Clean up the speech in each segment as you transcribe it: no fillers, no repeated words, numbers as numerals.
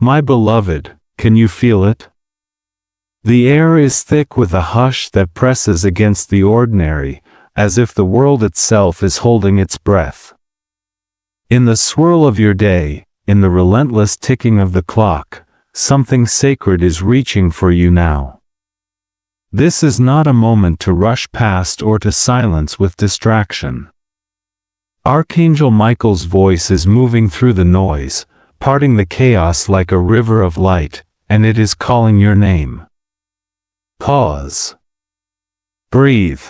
My beloved, can you feel it? The air is thick with a hush that presses against the ordinary, as if the world itself is holding its breath. In the swirl of your day, in the relentless ticking of the clock, something sacred is reaching for you now. This is not a moment to rush past or to silence with distraction. Archangel Michael's voice is moving through the noise, parting the chaos like a river of light, and it is calling your name. Pause. Breathe.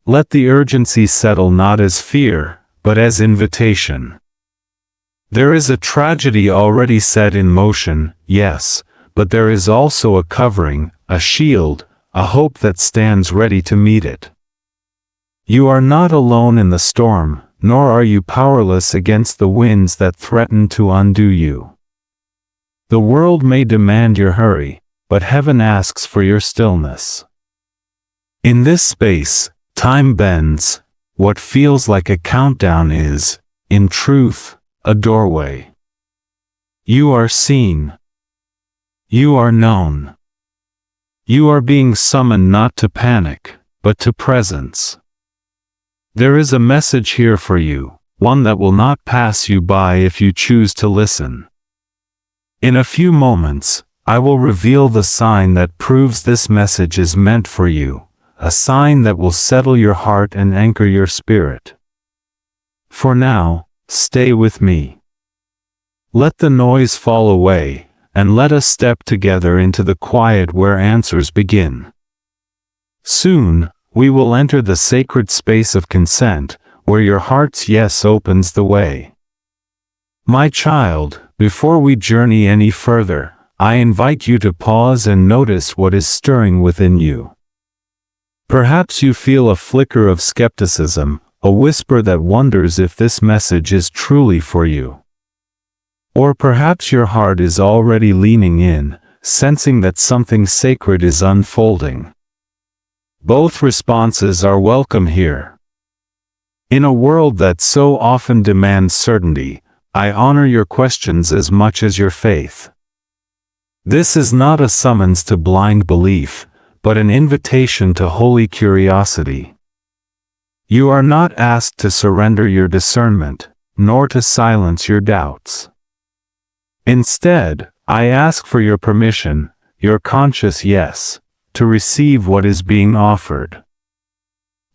Let the urgency settle not as fear, but as invitation. There is a tragedy already set in motion, yes, but there is also a covering, a shield, a hope that stands ready to meet it. You are not alone in the storm, nor are you powerless against the winds that threaten to undo you. The world may demand your hurry, but heaven asks for your stillness. In this space, time bends. What feels like a countdown is, in truth, a doorway. You are seen. You are known. You are being summoned not to panic, but to presence. There is a message here for you, one that will not pass you by if you choose to listen. In a few moments, I will reveal the sign that proves this message is meant for you, a sign that will settle your heart and anchor your spirit. For now, stay with me. Let the noise fall away, and let us step together into the quiet where answers begin. Soon, we will enter the sacred space of consent, where your heart's yes opens the way. My child, before we journey any further, I invite you to pause and notice what is stirring within you. Perhaps you feel a flicker of skepticism, a whisper that wonders if this message is truly for you. Or perhaps your heart is already leaning in, sensing that something sacred is unfolding. Both responses are welcome here. In a world that so often demands certainty, I honor your questions as much as your faith. This is not a summons to blind belief, but an invitation to holy curiosity. You are not asked to surrender your discernment, nor to silence your doubts. Instead, I ask for your permission, your conscious yes, to receive what is being offered.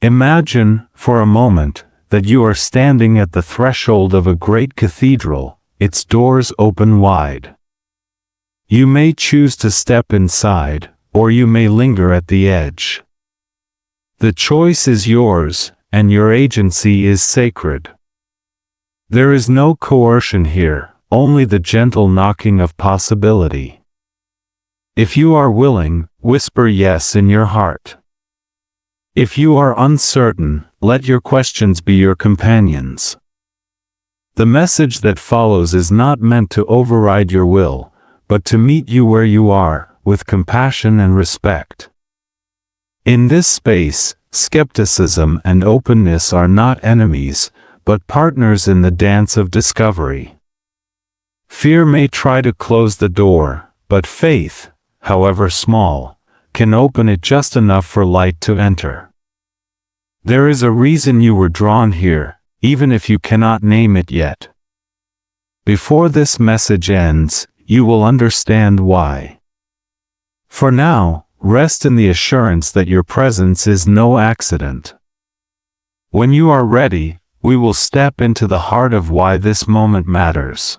Imagine, for a moment, that you are standing at the threshold of a great cathedral, its doors open wide. You may choose to step inside, or you may linger at the edge. The choice is yours, and your agency is sacred. There is no coercion here, only the gentle knocking of possibility. If you are willing, whisper yes in your heart. If you are uncertain, let your questions be your companions. The message that follows is not meant to override your will, but to meet you where you are, with compassion and respect. In this space, skepticism and openness are not enemies, but partners in the dance of discovery. Fear may try to close the door, but faith, however small, can open it just enough for light to enter. There is a reason you were drawn here, even if you cannot name it yet. Before this message ends, you will understand why. For now, rest in the assurance that your presence is no accident. When you are ready, we will step into the heart of why this moment matters.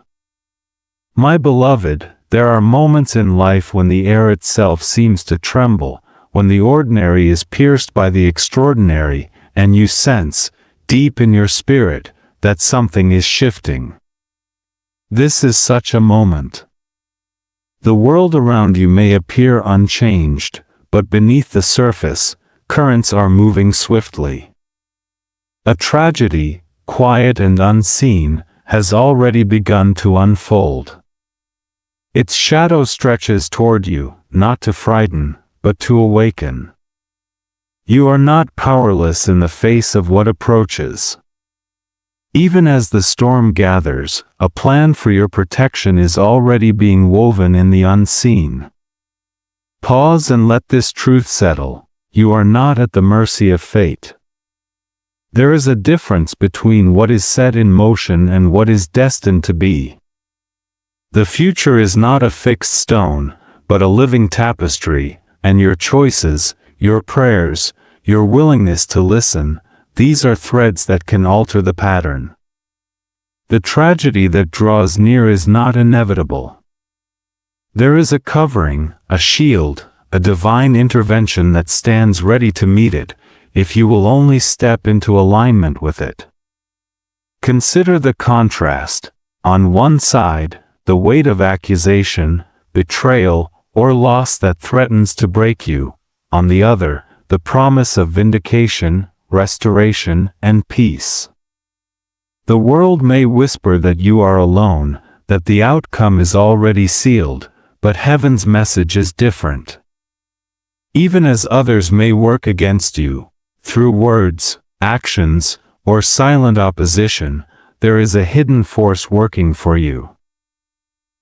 My beloved, there are moments in life when the air itself seems to tremble, when the ordinary is pierced by the extraordinary, and you sense, deep in your spirit, that something is shifting. This is such a moment. The world around you may appear unchanged, but beneath the surface, currents are moving swiftly. A tragedy, quiet and unseen, has already begun to unfold. Its shadow stretches toward you, not to frighten, but to awaken. You are not powerless in the face of what approaches. Even as the storm gathers, a plan for your protection is already being woven in the unseen. Pause and let this truth settle. You are not at the mercy of fate. There is a difference between what is set in motion and what is destined to be. The future is not a fixed stone, but a living tapestry, and your choices, your prayers, your willingness to listen, these are threads that can alter the pattern. The tragedy that draws near is not inevitable. There is a covering, a shield, a divine intervention that stands ready to meet it, if you will only step into alignment with it. Consider the contrast. On one side, the weight of accusation, betrayal, or loss that threatens to break you. On the other, the promise of vindication, restoration, and peace. The world may whisper that you are alone, that the outcome is already sealed, but heaven's message is different. Even as others may work against you, through words, actions, or silent opposition, there is a hidden force working for you.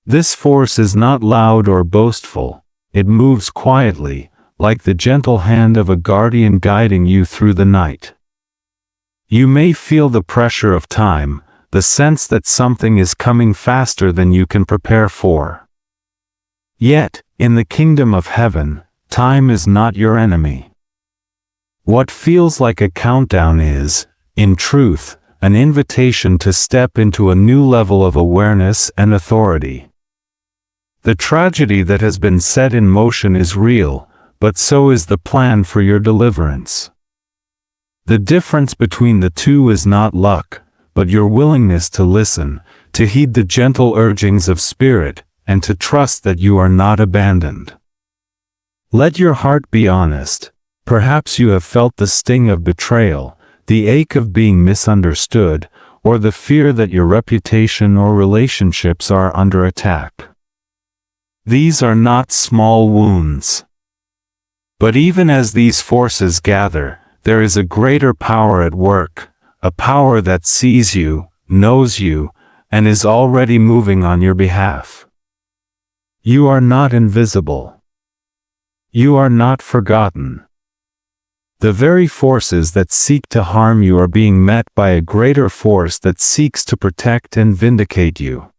This force is not loud or boastful, it moves quietly, like the gentle hand of a guardian guiding you through the night. You may feel the pressure of time, the sense that something is coming faster than you can prepare for. Yet, in the kingdom of heaven, time is not your enemy. What feels like a countdown is, in truth, an invitation to step into a new level of awareness and authority. The tragedy that has been set in motion is real, but so is the plan for your deliverance. The difference between the two is not luck, but your willingness to listen, to heed the gentle urgings of spirit, and to trust that you are not abandoned. Let your heart be honest. Perhaps you have felt the sting of betrayal, the ache of being misunderstood, or the fear that your reputation or relationships are under attack. These are not small wounds. But even as these forces gather, there is a greater power at work, a power that sees you, knows you, and is already moving on your behalf. You are not invisible. You are not forgotten. The very forces that seek to harm you are being met by a greater force that seeks to protect and vindicate you.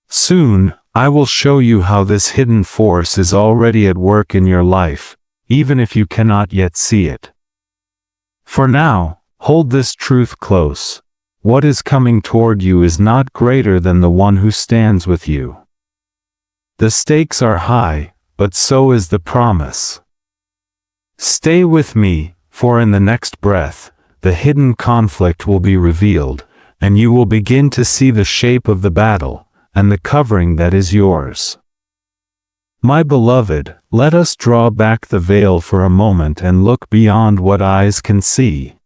Soon, I will show you how this hidden force is already at work in your life, even if you cannot yet see it. For now, hold this truth close. What is coming toward you is not greater than the one who stands with you. The stakes are high, but so is the promise. Stay with me, for in the next breath, the hidden conflict will be revealed, and you will begin to see the shape of the battle, and the covering that is yours. My beloved, let us draw back the veil for a moment and look beyond what eyes can see.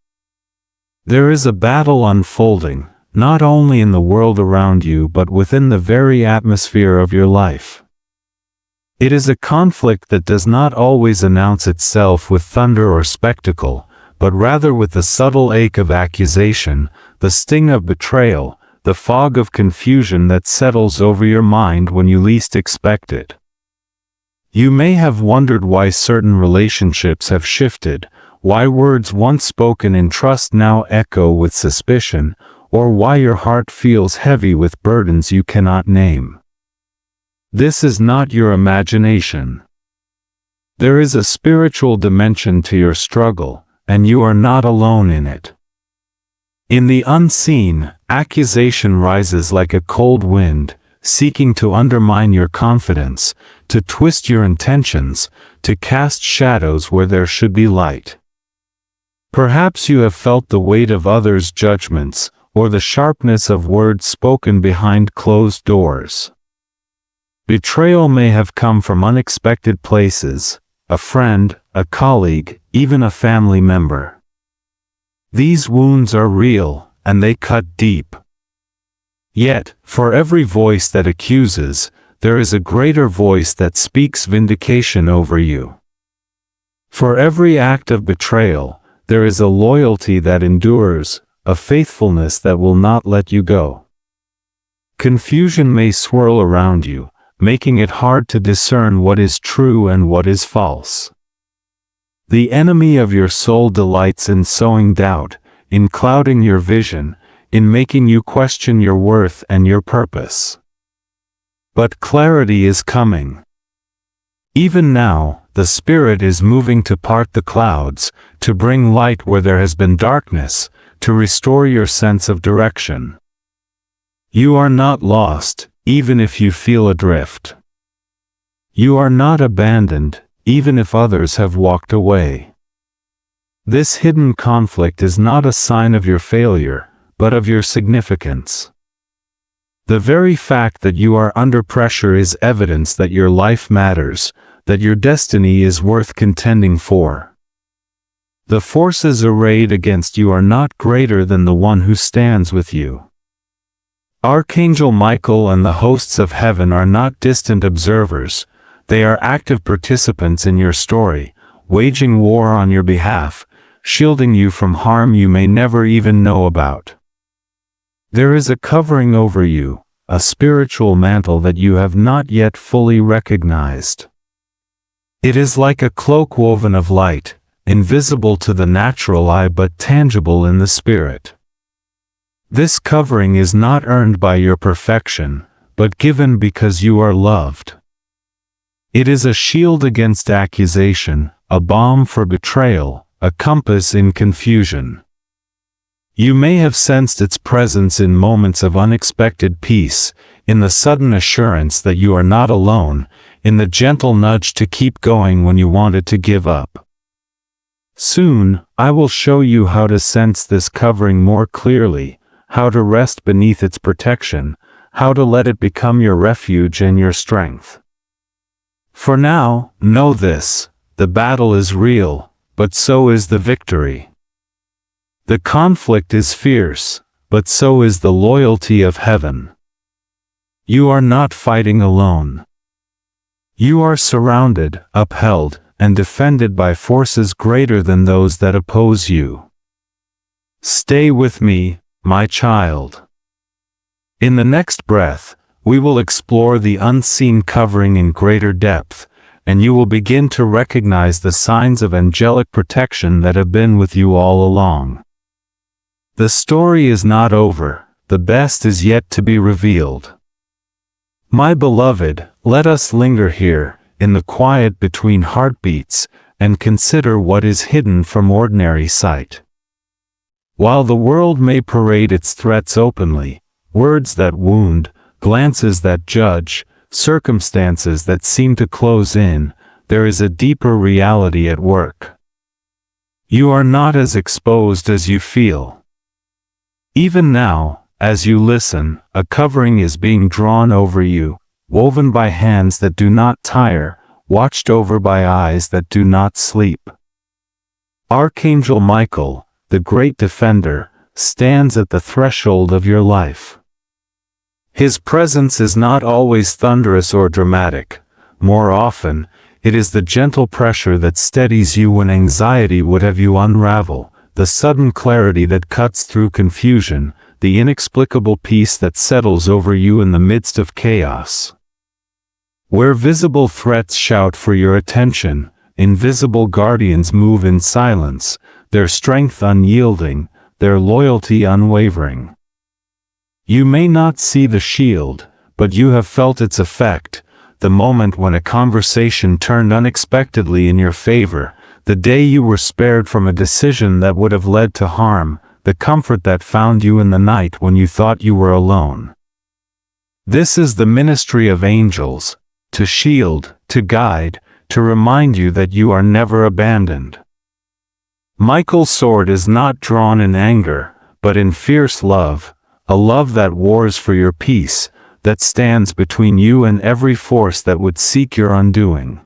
There is a battle unfolding, not only in the world around you but within the very atmosphere of your life. It is a conflict that does not always announce itself with thunder or spectacle, but rather with the subtle ache of accusation, the sting of betrayal, the fog of confusion that settles over your mind when you least expect it. You may have wondered why certain relationships have shifted, why words once spoken in trust now echo with suspicion, or why your heart feels heavy with burdens you cannot name. This is not your imagination. There is a spiritual dimension to your struggle, and you are not alone in it. In the unseen, accusation rises like a cold wind, seeking to undermine your confidence, to twist your intentions, to cast shadows where there should be light. Perhaps you have felt the weight of others' judgments, or the sharpness of words spoken behind closed doors. Betrayal may have come from unexpected places, a friend, a colleague, even a family member. These wounds are real, and they cut deep. Yet, for every voice that accuses, there is a greater voice that speaks vindication over you. For every act of betrayal, there is a loyalty that endures, a faithfulness that will not let you go. Confusion may swirl around you, making it hard to discern what is true and what is false. The enemy of your soul delights in sowing doubt, in clouding your vision, in making you question your worth and your purpose. But clarity is coming. Even now, the Spirit is moving to part the clouds, to bring light where there has been darkness, to restore your sense of direction. You are not lost, even if you feel adrift. You are not abandoned, even if others have walked away. This hidden conflict is not a sign of your failure, but of your significance. The very fact that you are under pressure is evidence that your life matters, that your destiny is worth contending for. The forces arrayed against you are not greater than the one who stands with you. Archangel Michael and the hosts of heaven are not distant observers, they are active participants in your story, waging war on your behalf, shielding you from harm you may never even know about. There is a covering over you, a spiritual mantle that you have not yet fully recognized. It is like a cloak woven of light, invisible to the natural eye but tangible in the spirit. This covering is not earned by your perfection, but given because you are loved. It is a shield against accusation, a balm for betrayal, a compass in confusion. You may have sensed its presence in moments of unexpected peace, in the sudden assurance that you are not alone, in the gentle nudge to keep going when you wanted to give up. Soon, I will show you how to sense this covering more clearly, how to rest beneath its protection, how to let it become your refuge and your strength. For now, know this, the battle is real, but so is the victory. The conflict is fierce, but so is the loyalty of heaven. You are not fighting alone. You are surrounded, upheld, and defended by forces greater than those that oppose you. Stay with me, my child. In the next breath, we will explore the unseen covering in greater depth, and you will begin to recognize the signs of angelic protection that have been with you all along. The story is not over, the best is yet to be revealed. My beloved, let us linger here, in the quiet between heartbeats, and consider what is hidden from ordinary sight. While the world may parade its threats openly, words that wound, glances that judge, circumstances that seem to close in, there is a deeper reality at work. You are not as exposed as you feel. Even now, as you listen, a covering is being drawn over you, woven by hands that do not tire, watched over by eyes that do not sleep. Archangel Michael, the great defender, stands at the threshold of your life. His presence is not always thunderous or dramatic. More often, it is the gentle pressure that steadies you when anxiety would have you unravel, the sudden clarity that cuts through confusion, the inexplicable peace that settles over you in the midst of chaos. Where visible threats shout for your attention, invisible guardians move in silence, their strength unyielding, their loyalty unwavering. You may not see the shield, but you have felt its effect, the moment when a conversation turned unexpectedly in your favor, the day you were spared from a decision that would have led to harm, the comfort that found you in the night when you thought you were alone. This is the ministry of angels, to shield, to guide, to remind you that you are never abandoned. Michael's sword is not drawn in anger, but in fierce love, a love that wars for your peace, that stands between you and every force that would seek your undoing.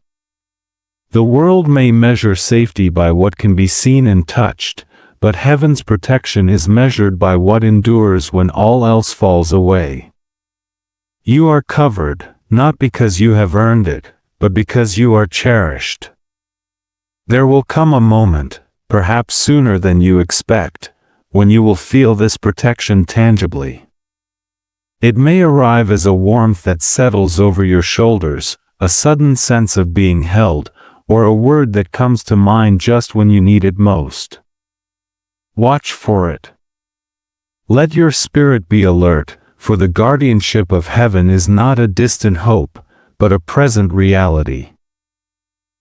The world may measure safety by what can be seen and touched, but heaven's protection is measured by what endures when all else falls away. You are covered, not because you have earned it, but because you are cherished. There will come a moment, perhaps sooner than you expect, when you will feel this protection tangibly. It may arrive as a warmth that settles over your shoulders, a sudden sense of being held, or a word that comes to mind just when you need it most. Watch for it. Let your spirit be alert, for the guardianship of heaven is not a distant hope, but a present reality.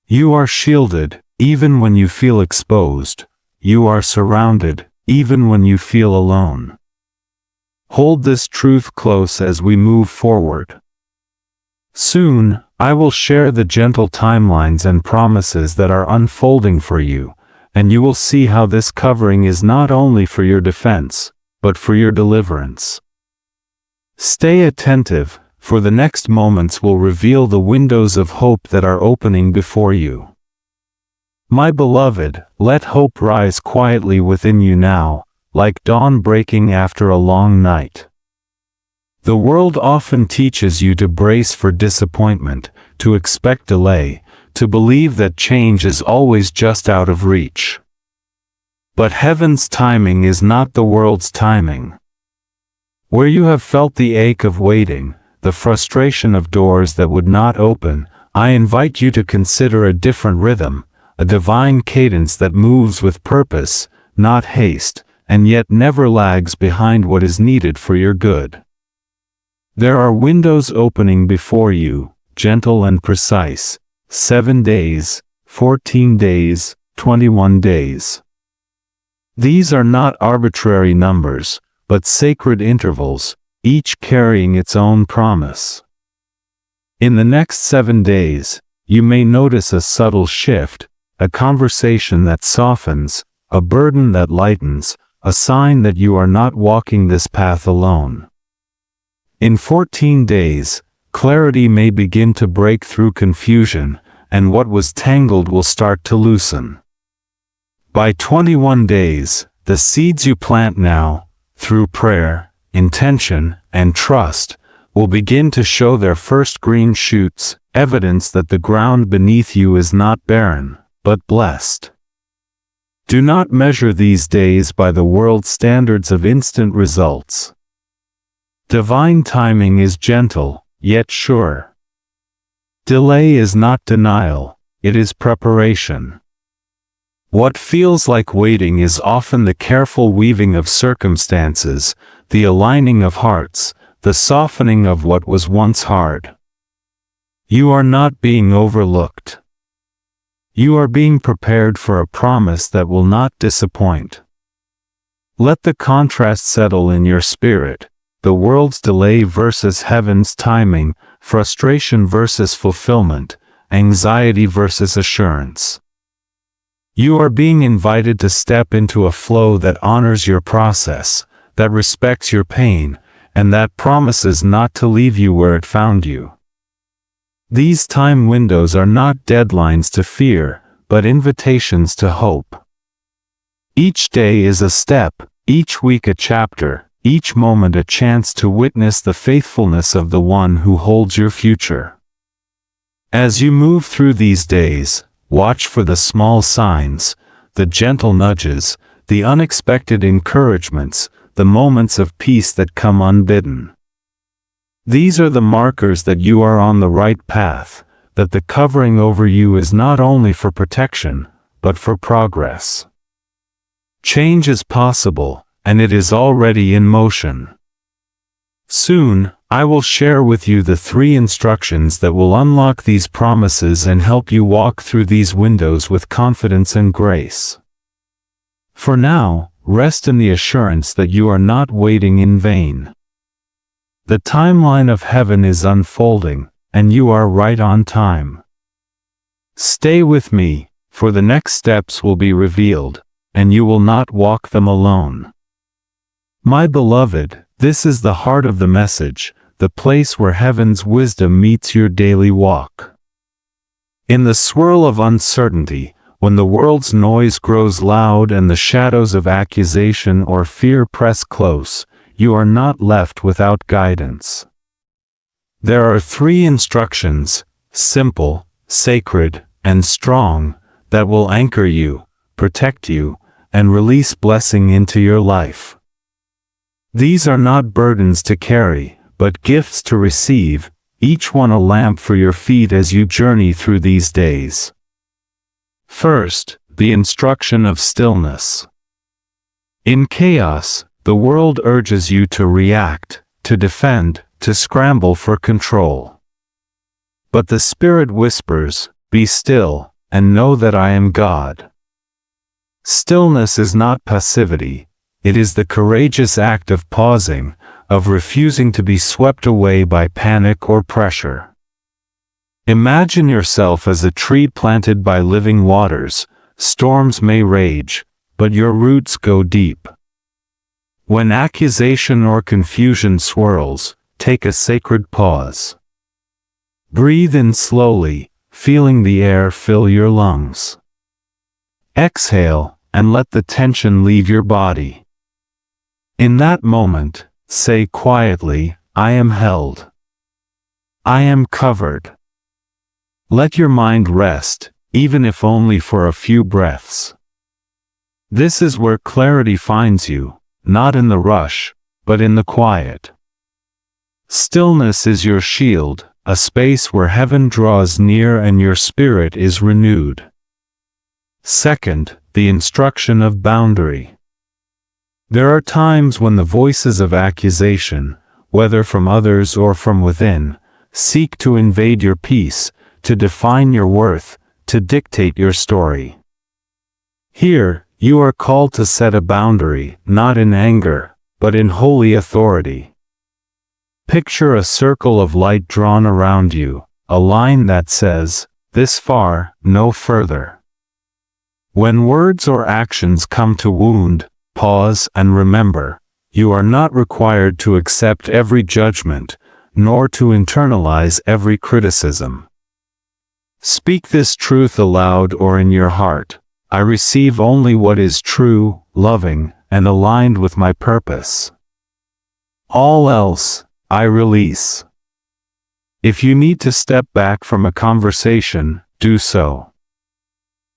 You are shielded, even when you feel exposed. You are surrounded, even when you feel alone. Hold this truth close as we move forward. Soon, I will share the gentle timelines and promises that are unfolding for you, and you will see how this covering is not only for your defense, but for your deliverance. Stay attentive, for the next moments will reveal the windows of hope that are opening before you. My beloved, let hope rise quietly within you now, like dawn breaking after a long night. The world often teaches you to brace for disappointment, to expect delay, to believe that change is always just out of reach. But heaven's timing is not the world's timing. Where you have felt the ache of waiting, the frustration of doors that would not open, I invite you to consider a different rhythm, a divine cadence that moves with purpose, not haste, and yet never lags behind what is needed for your good. There are windows opening before you, gentle and precise, 7 days, 14 days, 21 days. These are not arbitrary numbers, but sacred intervals, each carrying its own promise. In the next 7 days, you may notice a subtle shift, a conversation that softens, a burden that lightens, a sign that you are not walking this path alone. In 14 days, clarity may begin to break through confusion, and what was tangled will start to loosen. By 21 days, the seeds you plant now, through prayer, intention, and trust, will begin to show their first green shoots, evidence that the ground beneath you is not barren, but blessed. Do not measure these days by the world's standards of instant results. Divine timing is gentle, yet sure. Delay is not denial, it is preparation. What feels like waiting is often the careful weaving of circumstances, the aligning of hearts, the softening of what was once hard. You are not being overlooked. You are being prepared for a promise that will not disappoint. Let the contrast settle in your spirit, the world's delay versus heaven's timing, frustration versus fulfillment, anxiety versus assurance. You are being invited to step into a flow that honors your process, that respects your pain, and that promises not to leave you where it found you. These time windows are not deadlines to fear, but invitations to hope. Each day is a step, each week a chapter, each moment a chance to witness the faithfulness of the one who holds your future. As you move through these days, watch for the small signs, the gentle nudges, the unexpected encouragements, the moments of peace that come unbidden. These are the markers that you are on the right path, that the covering over you is not only for protection, but for progress. Change is possible, and it is already in motion. Soon, I will share with you the 3 instructions that will unlock these promises and help you walk through these windows with confidence and grace. For now, rest in the assurance that you are not waiting in vain. The timeline of heaven is unfolding, and you are right on time. Stay with me, for the next steps will be revealed, and you will not walk them alone. My beloved, this is the heart of the message, the place where heaven's wisdom meets your daily walk. In the swirl of uncertainty, when the world's noise grows loud and the shadows of accusation or fear press close, you are not left without guidance. There are 3 instructions, simple, sacred, and strong, that will anchor you, protect you, and release blessing into your life. These are not burdens to carry, but gifts to receive, each one a lamp for your feet as you journey through these days. First, the instruction of stillness. In chaos, the world urges you to react, to defend, to scramble for control. But the Spirit whispers, "Be still, and know that I am God." Stillness is not passivity, it is the courageous act of pausing, of refusing to be swept away by panic or pressure. Imagine yourself as a tree planted by living waters. Storms may rage, but your roots go deep. When accusation or confusion swirls, take a sacred pause. Breathe in slowly, feeling the air fill your lungs. Exhale, and let the tension leave your body. In that moment, say quietly, "I am held. I am covered." Let your mind rest, even if only for a few breaths. This is where clarity finds you, not in the rush, but in the quiet. Stillness is your shield, a space where heaven draws near and your spirit is renewed. Second, the instruction of boundary. There are times when the voices of accusation, whether from others or from within, seek to invade your peace, to define your worth, to dictate your story. Here, you are called to set a boundary, not in anger, but in holy authority. Picture a circle of light drawn around you, a line that says, "This far, no further." When words or actions come to wound, pause and remember, you are not required to accept every judgment, nor to internalize every criticism. Speak this truth aloud or in your heart: "I receive only what is true, loving, and aligned with my purpose. All else, I release." If you need to step back from a conversation, do so.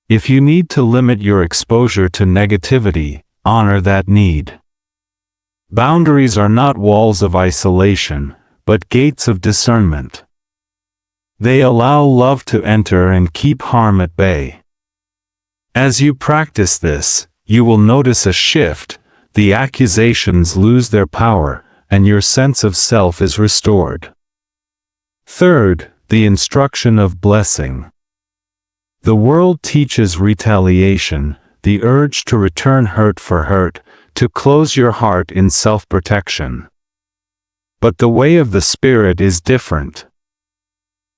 If you need to limit your exposure to negativity, honor that need. Boundaries are not walls of isolation, but gates of discernment. They allow love to enter and keep harm at bay. As you practice this, you will notice a shift. The accusations lose their power, and your sense of self is restored. Third, the instruction of blessing. The world teaches retaliation, the urge to return hurt for hurt, to close your heart in self-protection. But the way of the Spirit is different.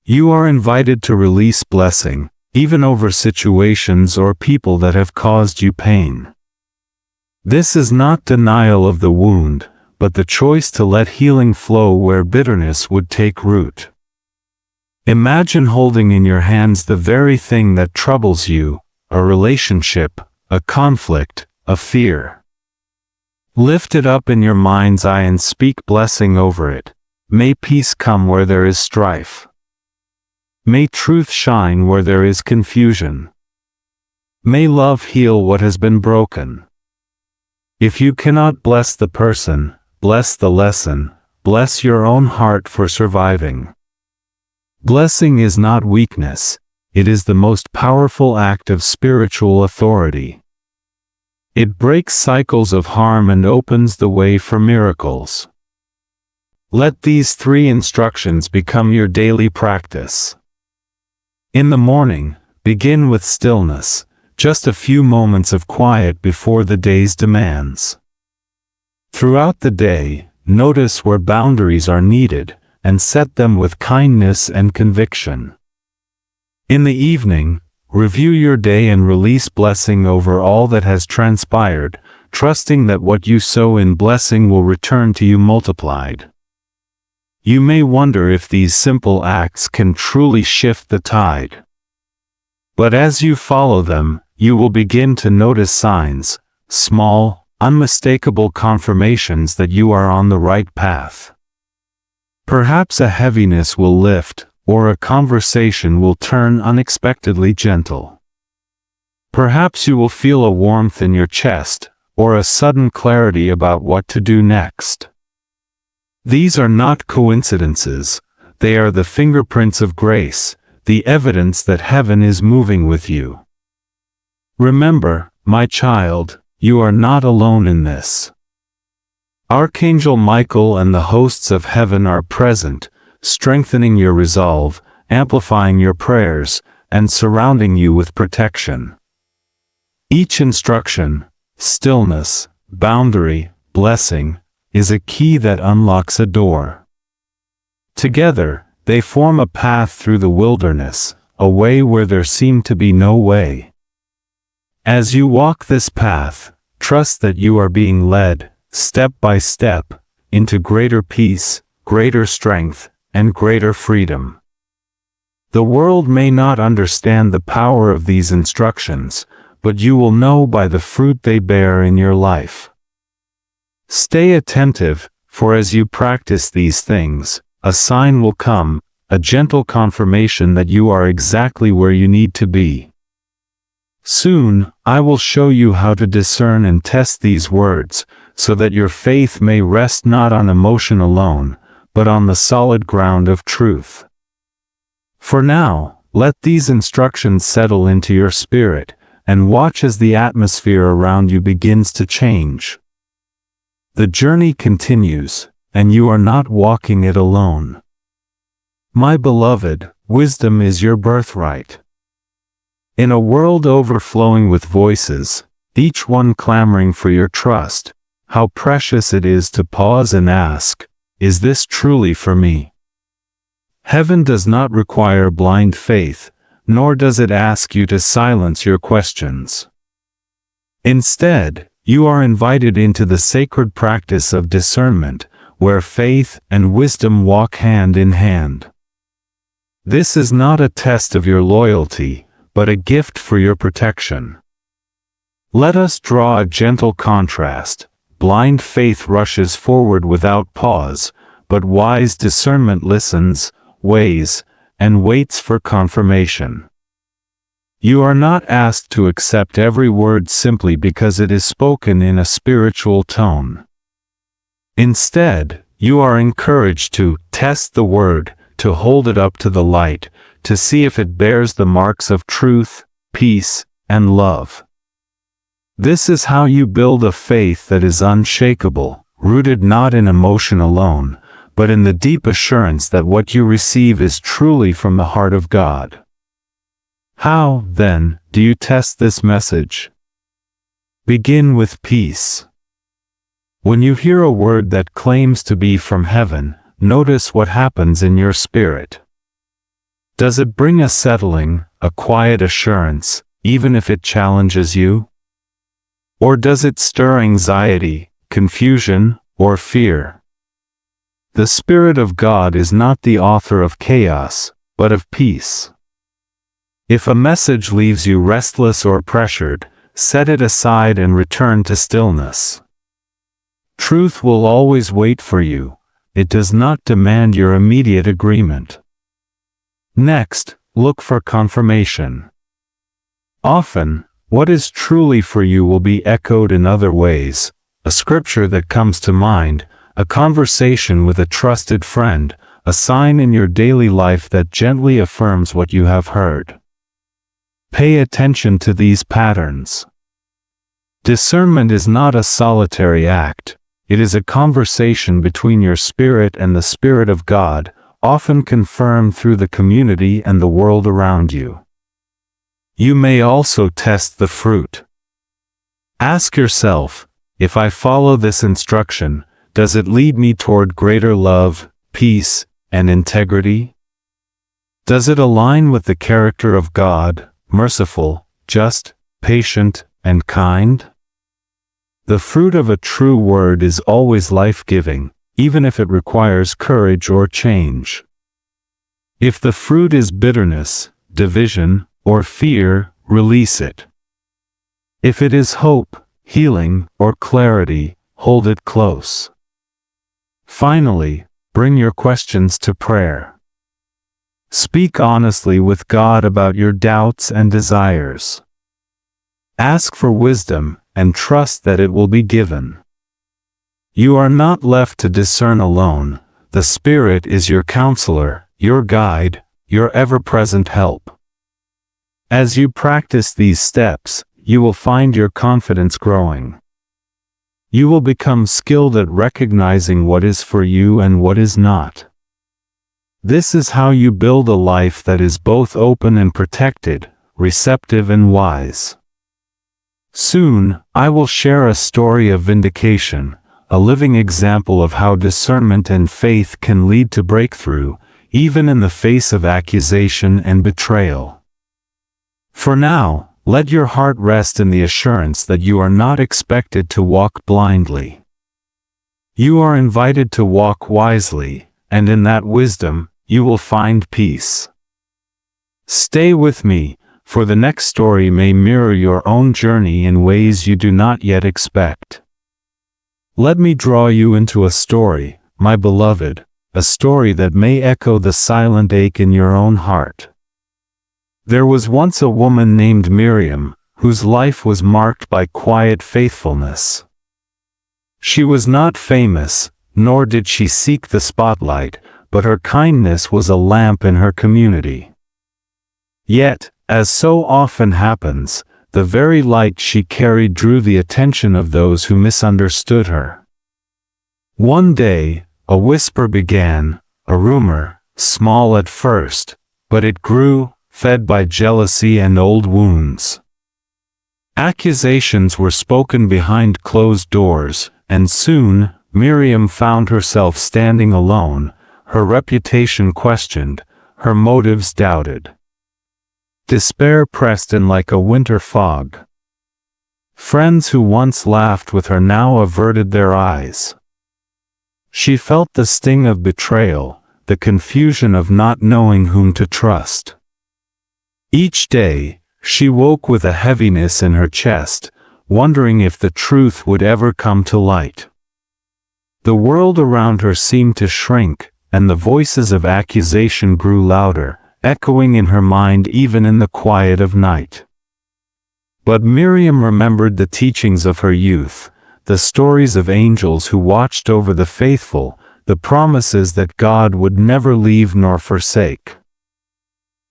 You are invited to release blessing, even over situations or people that have caused you pain. This is not denial of the wound, but the choice to let healing flow where bitterness would take root. Imagine holding in your hands the very thing that troubles you, a relationship, a conflict, a fear. Lift it up in your mind's eye and speak blessing over it. May peace come where there is strife. May truth shine where there is confusion. May love heal what has been broken. If you cannot bless the person, bless the lesson, bless your own heart for surviving. Blessing is not weakness, it is the most powerful act of spiritual authority. It breaks cycles of harm and opens the way for miracles. Let these 3 instructions become your daily practice. In the morning, begin with stillness, just a few moments of quiet before the day's demands. Throughout the day, notice where boundaries are needed, and set them with kindness and conviction. In the evening, review your day and release blessing over all that has transpired, trusting that what you sow in blessing will return to you multiplied. You may wonder if these simple acts can truly shift the tide. But as you follow them, you will begin to notice signs, small, unmistakable confirmations that you are on the right path. Perhaps a heaviness will lift, or a conversation will turn unexpectedly gentle. Perhaps you will feel a warmth in your chest, or a sudden clarity about what to do next. These are not coincidences, they are the fingerprints of grace, the evidence that heaven is moving with you. Remember, my child, you are not alone in this. Archangel Michael and the hosts of heaven are present, strengthening your resolve, amplifying your prayers, and surrounding you with protection. Each instruction, stillness, boundary, blessing, is a key that unlocks a door. Together, they form a path through the wilderness, a way where there seemed to be no way. As you walk this path, trust that you are being led, step by step, into greater peace, greater strength, and greater freedom. The world may not understand the power of these instructions, but you will know by the fruit they bear in your life. Stay attentive, for as you practice these things, a sign will come, a gentle confirmation that you are exactly where you need to be. Soon, I will show you how to discern and test these words, so that your faith may rest not on emotion alone, but on the solid ground of truth. For now, let these instructions settle into your spirit, and watch as the atmosphere around you begins to change. The journey continues, and you are not walking it alone. My beloved, wisdom is your birthright. In a world overflowing with voices, each one clamoring for your trust, how precious it is to pause and ask, is this truly for me? Heaven does not require blind faith, nor does it ask you to silence your questions. Instead, you are invited into the sacred practice of discernment, where faith and wisdom walk hand in hand. This is not a test of your loyalty, but a gift for your protection. Let us draw a gentle contrast. Blind faith rushes forward without pause, but wise discernment listens, weighs, and waits for confirmation. You are not asked to accept every word simply because it is spoken in a spiritual tone. Instead, you are encouraged to test the word, to hold it up to the light, to see if it bears the marks of truth, peace, and love. This is how you build a faith that is unshakable, rooted not in emotion alone, but in the deep assurance that what you receive is truly from the heart of God. How, then, do you test this message? Begin with peace. When you hear a word that claims to be from heaven, notice what happens in your spirit. Does it bring a settling, a quiet assurance, even if it challenges you? Or does it stir anxiety, confusion, or fear? The Spirit of God is not the author of chaos, but of peace. If a message leaves you restless or pressured, set it aside and return to stillness. Truth will always wait for you. It does not demand your immediate agreement. Next, look for confirmation. Often, what is truly for you will be echoed in other ways, a scripture that comes to mind, a conversation with a trusted friend, a sign in your daily life that gently affirms what you have heard. Pay attention to these patterns. Discernment is not a solitary act, it is a conversation between your spirit and the Spirit of God, often confirmed through the community and the world around you. You may also test the fruit. Ask yourself, if I follow this instruction, does it lead me toward greater love, peace, and integrity? Does it align with the character of God, merciful, just, patient, and kind? The fruit of a true word is always life-giving, even if it requires courage or change. If the fruit is bitterness, division, or fear, release it. If it is hope, healing, or clarity, hold it close. Finally, bring your questions to prayer. Speak honestly with God about your doubts and desires. Ask for wisdom, and trust that it will be given. You are not left to discern alone. The Spirit is your counselor, your guide, your ever-present help. As you practice these steps, you will find your confidence growing. You will become skilled at recognizing what is for you and what is not. This is how you build a life that is both open and protected, receptive and wise. Soon, I will share a story of vindication, a living example of how discernment and faith can lead to breakthrough, even in the face of accusation and betrayal. For now, let your heart rest in the assurance that you are not expected to walk blindly. You are invited to walk wisely, and in that wisdom, you will find peace. Stay with me, for the next story may mirror your own journey in ways you do not yet expect. Let me draw you into a story, my beloved, a story that may echo the silent ache in your own heart. There was once a woman named Miriam, whose life was marked by quiet faithfulness. She was not famous, nor did she seek the spotlight, but her kindness was a lamp in her community. Yet, as so often happens, the very light she carried drew the attention of those who misunderstood her. One day, a whisper began, a rumor, small at first, but it grew, fed by jealousy and old wounds. Accusations were spoken behind closed doors, and soon, Miriam found herself standing alone, her reputation questioned, her motives doubted. Despair pressed in like a winter fog. Friends who once laughed with her now averted their eyes. She felt the sting of betrayal, the confusion of not knowing whom to trust. Each day, she woke with a heaviness in her chest, wondering if the truth would ever come to light. The world around her seemed to shrink, and the voices of accusation grew louder, echoing in her mind even in the quiet of night. But Miriam remembered the teachings of her youth, the stories of angels who watched over the faithful, the promises that God would never leave nor forsake.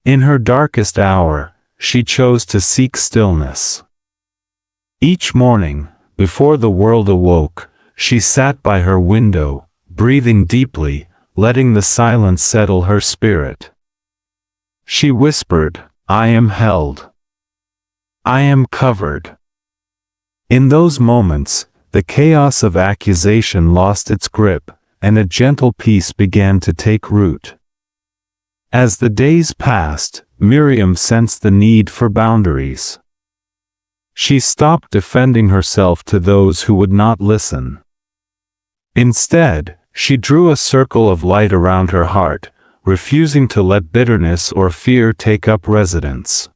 In her darkest hour, she chose to seek stillness. Each morning, before the world awoke, she sat by her window, breathing deeply, letting the silence settle her spirit. She whispered, "I am held. I am covered." In those moments, the chaos of accusation lost its grip, and a gentle peace began to take root. As the days passed, Miriam sensed the need for boundaries. She stopped defending herself to those who would not listen. Instead, she drew a circle of light around her heart, refusing to let bitterness or fear take up residence.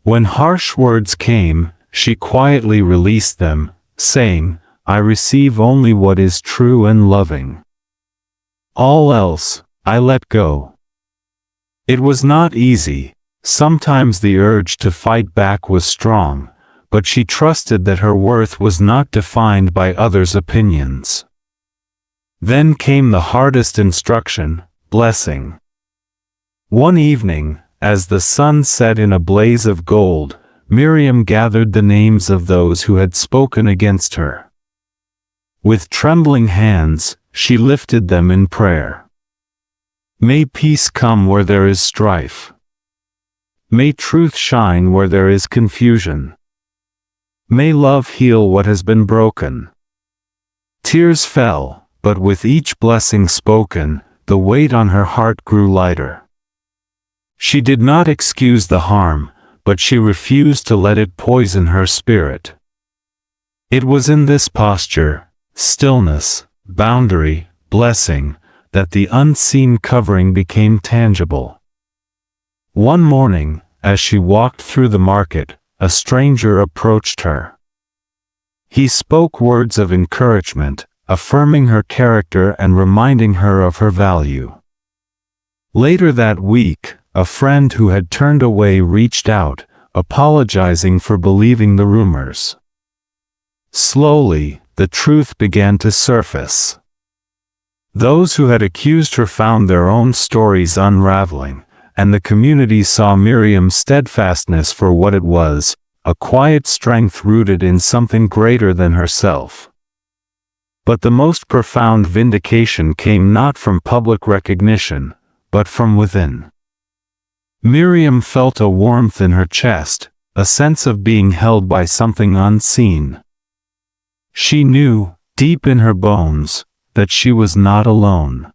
When harsh words came, she quietly released them, saying, "I receive only what is true and loving. All else, I let go." It was not easy. Sometimes the urge to fight back was strong, but she trusted that her worth was not defined by others' opinions. Then came the hardest instruction, blessing. One evening, as the sun set in a blaze of gold, Miriam gathered the names of those who had spoken against her. With trembling hands, she lifted them in prayer. May peace come where there is strife. May truth shine where there is confusion. May love heal what has been broken. Tears fell, but with each blessing spoken, the weight on her heart grew lighter. She did not excuse the harm, but she refused to let it poison her spirit. It was in this posture, stillness, boundary, blessing, that the unseen covering became tangible. One morning, as she walked through the market, a stranger approached her. He spoke words of encouragement, affirming her character and reminding her of her value. Later that week, a friend who had turned away reached out, apologizing for believing the rumors. Slowly, the truth began to surface. Those who had accused her found their own stories unraveling, and the community saw Miriam's steadfastness for what it was, a quiet strength rooted in something greater than herself. But the most profound vindication came not from public recognition, but from within. Miriam felt a warmth in her chest, a sense of being held by something unseen. She knew, deep in her bones, that she was not alone.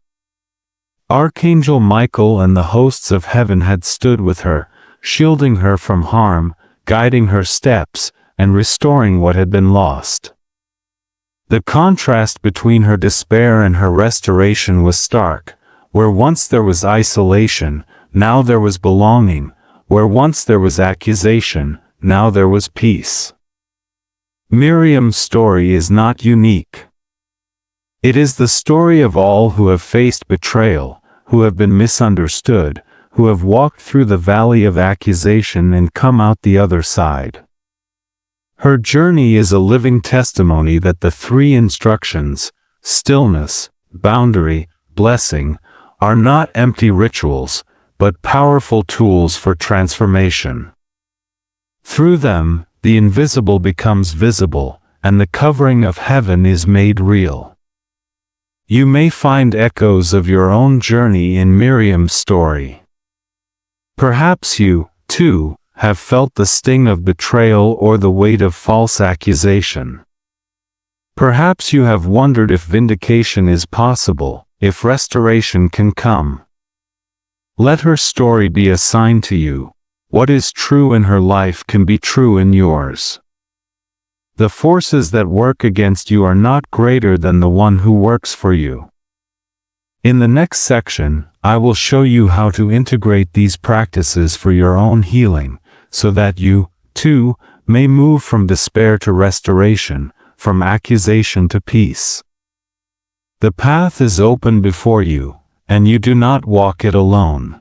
Archangel Michael and the hosts of heaven had stood with her, shielding her from harm, guiding her steps, and restoring what had been lost. The contrast between her despair and her restoration was stark. Where once there was isolation, now there was belonging. Where once there was accusation, now there was peace. Miriam's story is not unique. It is the story of all who have faced betrayal, who have been misunderstood, who have walked through the valley of accusation and come out the other side. Her journey is a living testimony that the three instructions, stillness, boundary, blessing, are not empty rituals, but powerful tools for transformation. Through them, the invisible becomes visible, and the covering of heaven is made real. You may find echoes of your own journey in Miriam's story. Perhaps you, too, have felt the sting of betrayal or the weight of false accusation. Perhaps you have wondered if vindication is possible, if restoration can come. Let her story be a sign to you. What is true in her life can be true in yours. The forces that work against you are not greater than the one who works for you. In the next section, I will show you how to integrate these practices for your own healing, so that you, too, may move from despair to restoration, from accusation to peace. The path is open before you, and you do not walk it alone.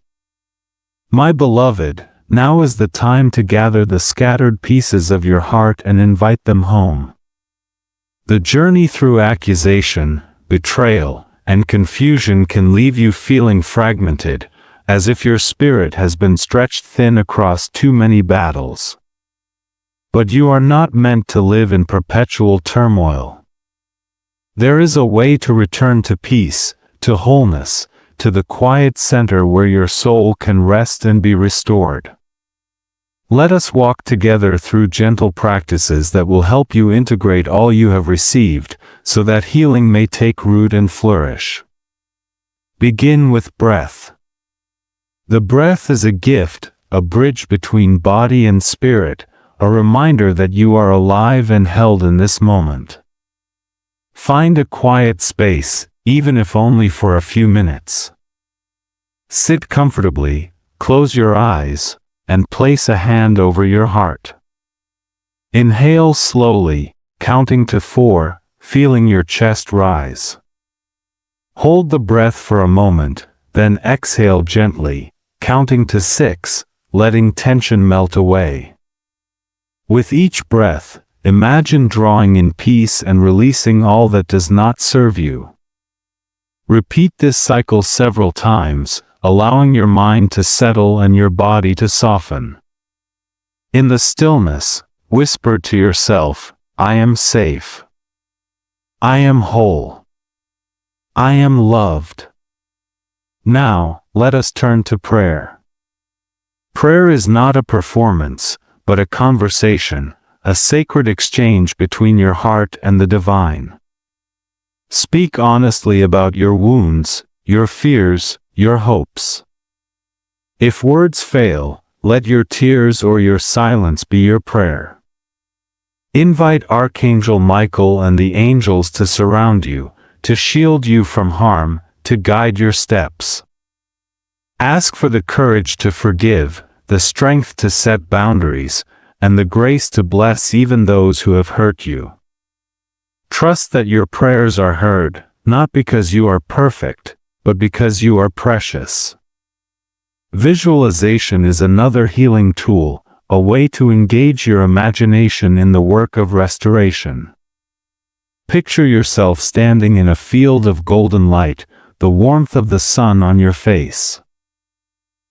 My beloved, now is the time to gather the scattered pieces of your heart and invite them home. The journey through accusation, betrayal, and confusion can leave you feeling fragmented, as if your spirit has been stretched thin across too many battles. But you are not meant to live in perpetual turmoil. There is a way to return to peace, to wholeness, to the quiet center where your soul can rest and be restored. Let us walk together through gentle practices that will help you integrate all you have received, so that healing may take root and flourish. Begin with breath. The breath is a gift, a bridge between body and spirit, a reminder that you are alive and held in this moment. Find a quiet space, even if only for a few minutes. Sit comfortably, close your eyes, and place a hand over your heart. Inhale slowly, counting to 4, feeling your chest rise. Hold the breath for a moment, then exhale gently, counting to 6, letting tension melt away. With each breath, imagine drawing in peace and releasing all that does not serve you. Repeat this cycle several times, allowing your mind to settle and your body to soften. In the stillness, whisper to yourself, I am safe. I am whole. I am loved. Now, let us turn to prayer. Prayer is not a performance, but a conversation, a sacred exchange between your heart and the divine. Speak honestly about your wounds, your fears, your hopes. If words fail, let your tears or your silence be your prayer. Invite Archangel Michael and the angels to surround you, to shield you from harm, to guide your steps. Ask for the courage to forgive, the strength to set boundaries, and the grace to bless even those who have hurt you. Trust that your prayers are heard, not because you are perfect, but because you are precious. Visualization is another healing tool, a way to engage your imagination in the work of restoration. Picture yourself standing in a field of golden light, the warmth of the sun on your face.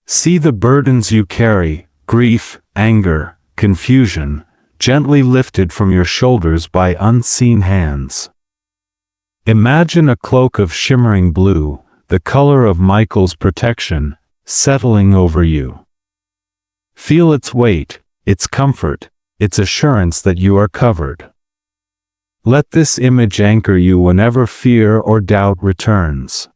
See the burdens you carry, grief, anger, confusion, gently lifted from your shoulders by unseen hands. Imagine a cloak of shimmering blue, the color of Michael's protection, settling over you. Feel its weight, its comfort, its assurance that you are covered. Let this image anchor you whenever fear or doubt returns.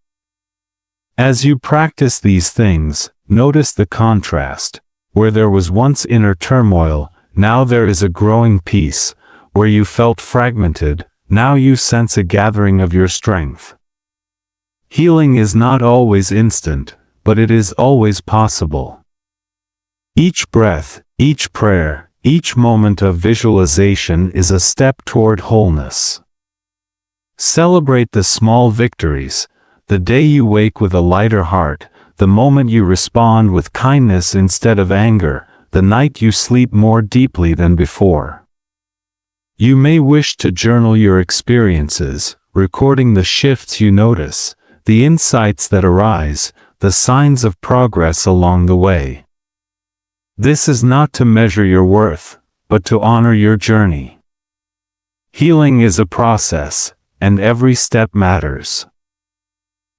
As you practice these things, notice the contrast. Where there was once inner turmoil, now there is a growing peace. Where you felt fragmented, now you sense a gathering of your strength. Healing is not always instant, but it is always possible. Each breath, each prayer, each moment of visualization is a step toward wholeness. Celebrate the small victories, the day you wake with a lighter heart, the moment you respond with kindness instead of anger, the night you sleep more deeply than before. You may wish to journal your experiences, recording the shifts you notice, the insights that arise, the signs of progress along the way. This is not to measure your worth, but to honor your journey. Healing is a process, and every step matters.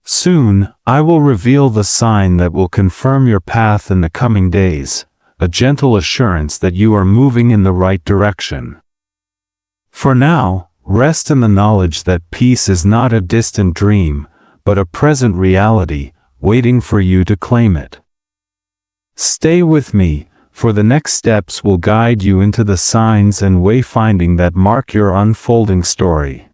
Soon, I will reveal the sign that will confirm your path in the coming days, a gentle assurance that you are moving in the right direction. For now, rest in the knowledge that peace is not a distant dream, but a present reality, waiting for you to claim it. Stay with me, for the next steps will guide you into the signs and wayfinding that mark your unfolding story.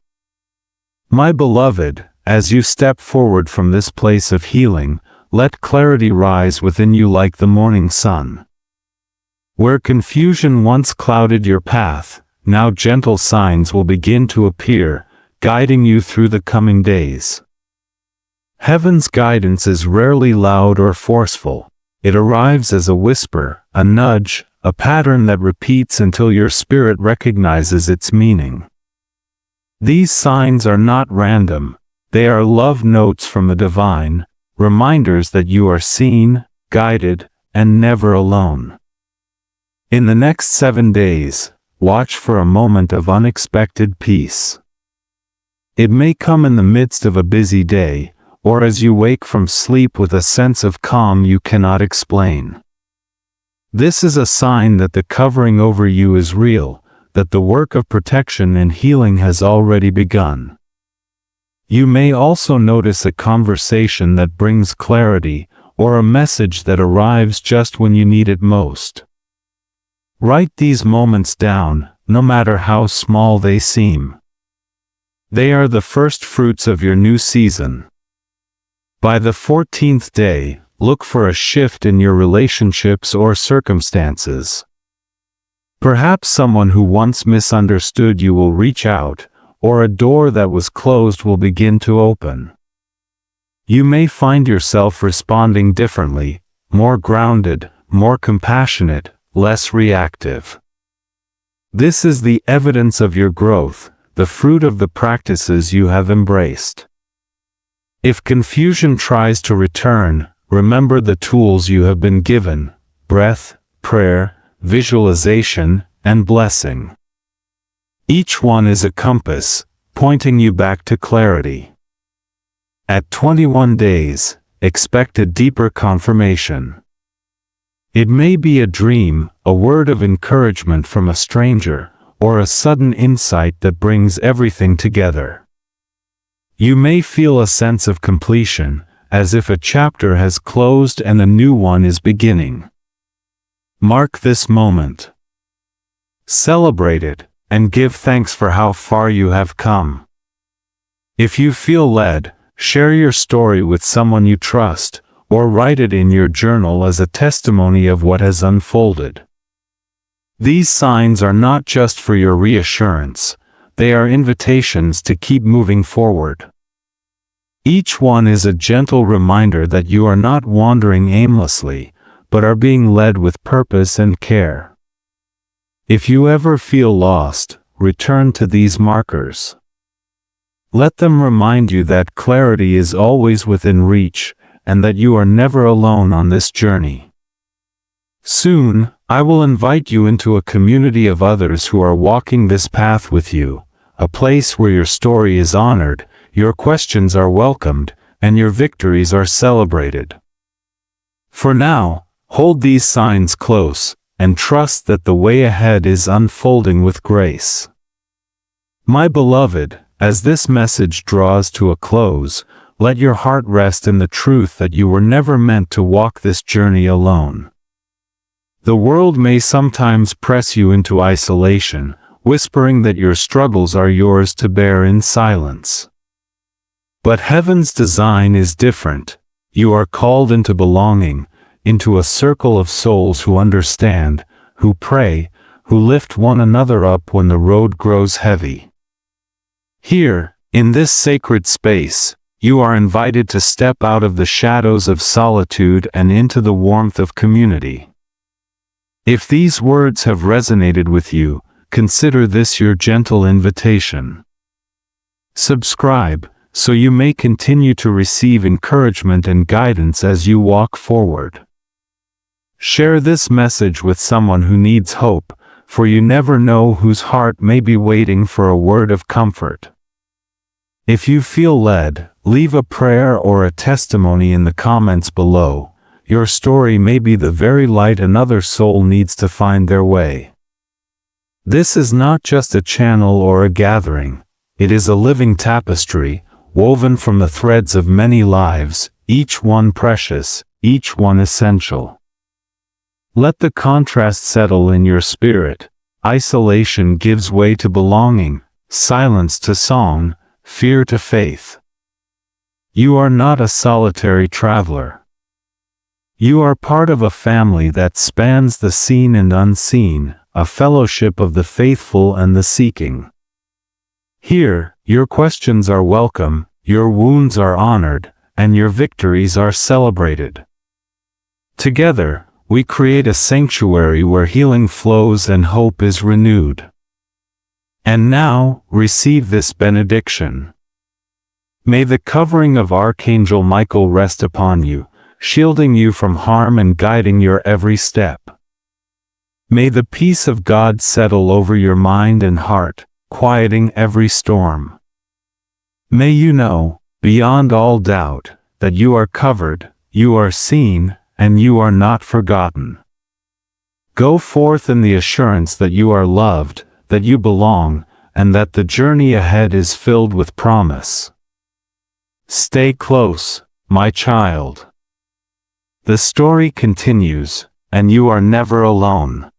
My beloved, as you step forward from this place of healing, let clarity rise within you like the morning sun. Where confusion once clouded your path, now gentle signs will begin to appear, guiding you through the coming days. Heaven's guidance is rarely loud or forceful. It arrives as a whisper, a nudge, a pattern that repeats until your spirit recognizes its meaning. These signs are not random. They are love notes from the divine, reminders that you are seen, guided, and never alone. In the next 7 days, watch for a moment of unexpected peace. It may come in the midst of a busy day, or as you wake from sleep with a sense of calm you cannot explain. This is a sign that the covering over you is real, that the work of protection and healing has already begun. You may also notice a conversation that brings clarity, or a message that arrives just when you need it most. Write these moments down, no matter how small they seem. They are the first fruits of your new season. By the 14th day, look for a shift in your relationships or circumstances. Perhaps someone who once misunderstood you will reach out, or a door that was closed will begin to open. You may find yourself responding differently, more grounded, more compassionate, less reactive. This is the evidence of your growth, the fruit of the practices you have embraced. If confusion tries to return, remember the tools you have been given: breath, prayer, visualization, and blessing. Each one is a compass, pointing you back to clarity. At 21 days, expect a deeper confirmation. It may be a dream, a word of encouragement from a stranger, or a sudden insight that brings everything together. You may feel a sense of completion, as if a chapter has closed and a new one is beginning. Mark this moment. Celebrate it, and give thanks for how far you have come. If you feel led, share your story with someone you trust, or write it in your journal as a testimony of what has unfolded. These signs are not just for your reassurance, they are invitations to keep moving forward. Each one is a gentle reminder that you are not wandering aimlessly, but are being led with purpose and care. If you ever feel lost, return to these markers. Let them remind you that clarity is always within reach, and that you are never alone on this journey. Soon, I will invite you into a community of others who are walking this path with you, a place where your story is honored, your questions are welcomed, and your victories are celebrated. For now, hold these signs close, and trust that the way ahead is unfolding with grace. My beloved, as this message draws to a close, let your heart rest in the truth that you were never meant to walk this journey alone. The world may sometimes press you into isolation, whispering that your struggles are yours to bear in silence. But heaven's design is different. You are called into belonging, into a circle of souls who understand, who pray, who lift one another up when the road grows heavy. Here, in this sacred space, you are invited to step out of the shadows of solitude and into the warmth of community. If these words have resonated with you, consider this your gentle invitation. Subscribe, so you may continue to receive encouragement and guidance as you walk forward. Share this message with someone who needs hope, for you never know whose heart may be waiting for a word of comfort. If you feel led, leave a prayer or a testimony in the comments below. Your story may be the very light another soul needs to find their way. This is not just a channel or a gathering. It is a living tapestry, woven from the threads of many lives, each one precious, each one essential. Let the contrast settle in your spirit. Isolation gives way to belonging, silence to song, fear to faith. You are not a solitary traveler. You are part of a family that spans the seen and unseen, a fellowship of the faithful and the seeking. Here, your questions are welcome, your wounds are honored, and your victories are celebrated. Together, we create a sanctuary where healing flows and hope is renewed. And now, receive this benediction. May the covering of Archangel Michael rest upon you, shielding you from harm and guiding your every step. May the peace of God settle over your mind and heart, quieting every storm. May you know, beyond all doubt, that you are covered, you are seen, and you are not forgotten. Go forth in the assurance that you are loved, that you belong, and that the journey ahead is filled with promise. Stay close, my child. The story continues, and you are never alone.